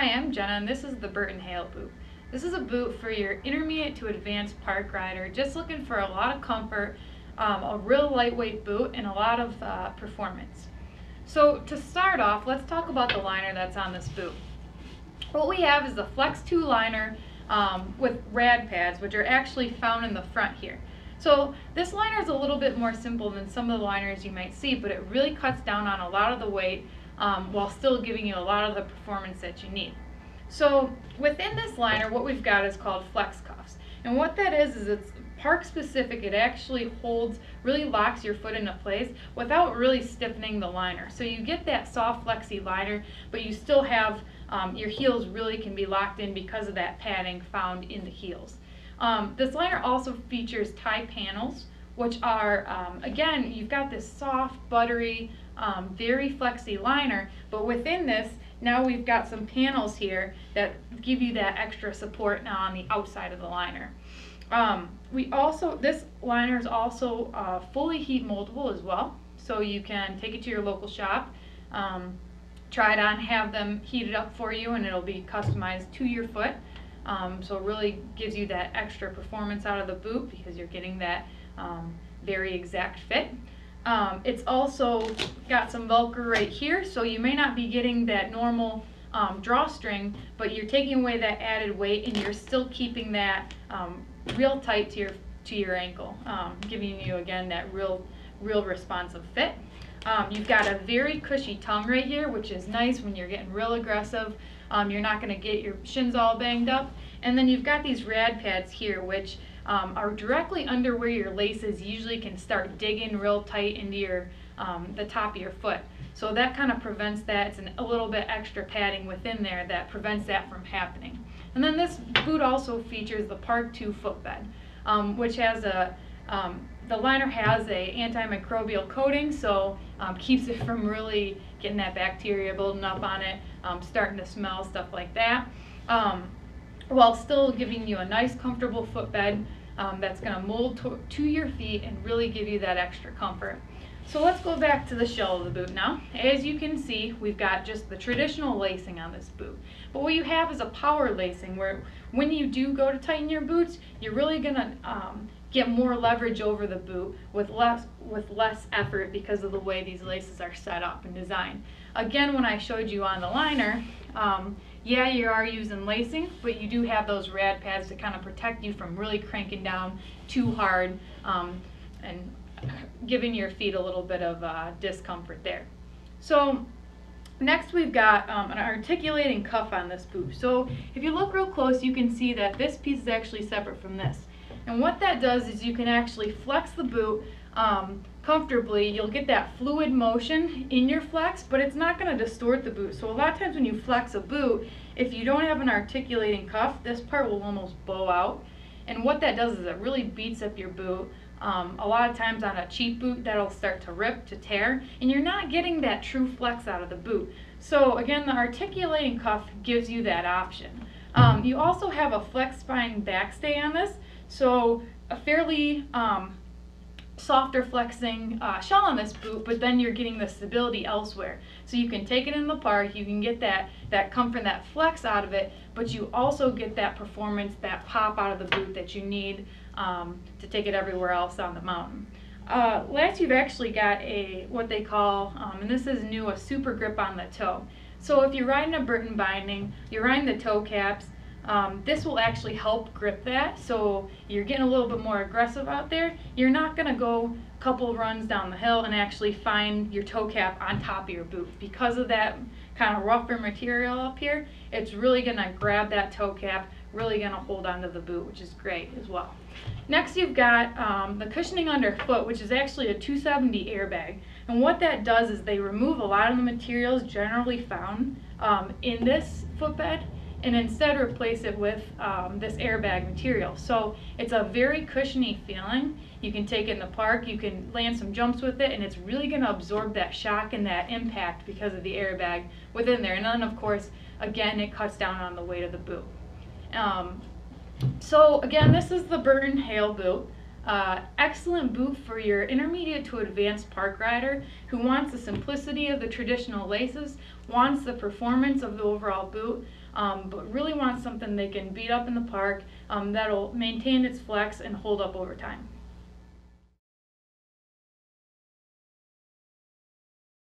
Hi, I'm Jenna, and this is the Burton Hail boot. This is a boot for your intermediate to advanced park rider, just looking for a lot of comfort, a real lightweight boot, and a lot of performance. So to start off, let's talk about the liner that's on this boot. What we have is the Flex 2 liner with rad pads, which are actually found in the front here. So this liner is a little bit more simple than some of the liners you might see, but it really cuts down on a lot of the weight while still giving you a lot of the performance that you need. So within this liner, what we've got is called flex cuffs. And what that is it's park specific. It actually really locks your foot into place without really stiffening the liner. So you get that soft flexy liner, but you still have your heels really can be locked in because of that padding found in the heels. This liner also features tie panels, which are, again, you've got this soft, buttery, very flexy liner, but within this, now we've got some panels here that give you that extra support now on the outside of the liner. This liner is also fully heat moldable as well, so you can take it to your local shop, try it on, have them heat it up for you, and it'll be customized to your foot. So it really gives you that extra performance out of the boot because you're getting that very exact fit. It's also got some Velcro right here, so you may not be getting that normal drawstring, but you're taking away that added weight and you're still keeping that real tight to your ankle, giving you again that real responsive fit. You've got a very cushy tongue right here, which is nice when you're getting real aggressive. You're not going to get your shins all banged up. And then you've got these rad pads here, which are directly under where your laces usually can start digging real tight into the top of your foot. So that kind of prevents that. It's a little bit extra padding within there that prevents that from happening. And then this boot also features the Park 2 footbed, which has the liner has a anti-microbial coating, so keeps it from really getting that bacteria building up on it, starting to smell, stuff like that, while still giving you a nice comfortable footbed that's going to mold to your feet and really give you that extra comfort. So let's go back to the shell of the boot now. As you can see, we've got just the traditional lacing on this boot. But what you have is a power lacing where when you do go to tighten your boots, you're really going to get more leverage over the boot with less effort because of the way these laces are set up and designed. Again, when I showed you on the liner, yeah, you are using lacing, but you do have those rad pads to kind of protect you from really cranking down too hard and giving your feet a little bit of discomfort there. So next we've got an articulating cuff on this boot. So if you look real close, you can see that this piece is actually separate from this. And what that does is you can actually flex the boot comfortably. You'll get that fluid motion in your flex, but it's not going to distort the boot. So a lot of times when you flex a boot, if you don't have an articulating cuff, this part will almost bow out. And what that does is it really beats up your boot. A lot of times on a cheap boot, that'll start to rip, to tear, and you're not getting that true flex out of the boot. So again, the articulating cuff gives you that option. You also have a flex spine backstay on this, so a fairly softer flexing shell on this boot, but then you're getting the stability elsewhere. So you can take it in the park, you can get that comfort, that flex out of it, but you also get that performance, that pop out of the boot that you need to take it everywhere else on the mountain. Last, you've actually got what they call, and this is new, a super grip on the toe. So if you're riding a Burton binding, you're riding the toe caps, this will actually help grip that, so you're getting a little bit more aggressive out there. You're not going to go a couple runs down the hill and actually find your toe cap on top of your boot. Because of that kind of rougher material up here, it's really going to grab that toe cap, really going to hold onto the boot, which is great as well. Next, you've got the cushioning underfoot, which is actually a 270 airbag. And what that does is they remove a lot of the materials generally found in this footbed and instead replace it with this airbag material. So it's a very cushiony feeling. You can take it in the park, you can land some jumps with it, and it's really going to absorb that shock and that impact because of the airbag within there. And then of course, again, it cuts down on the weight of the boot. So again, this is the Burton Hail boot. Excellent boot for your intermediate to advanced park rider who wants the simplicity of the traditional laces, wants the performance of the overall boot, but really want something they can beat up in the park that'll maintain its flex and hold up over time.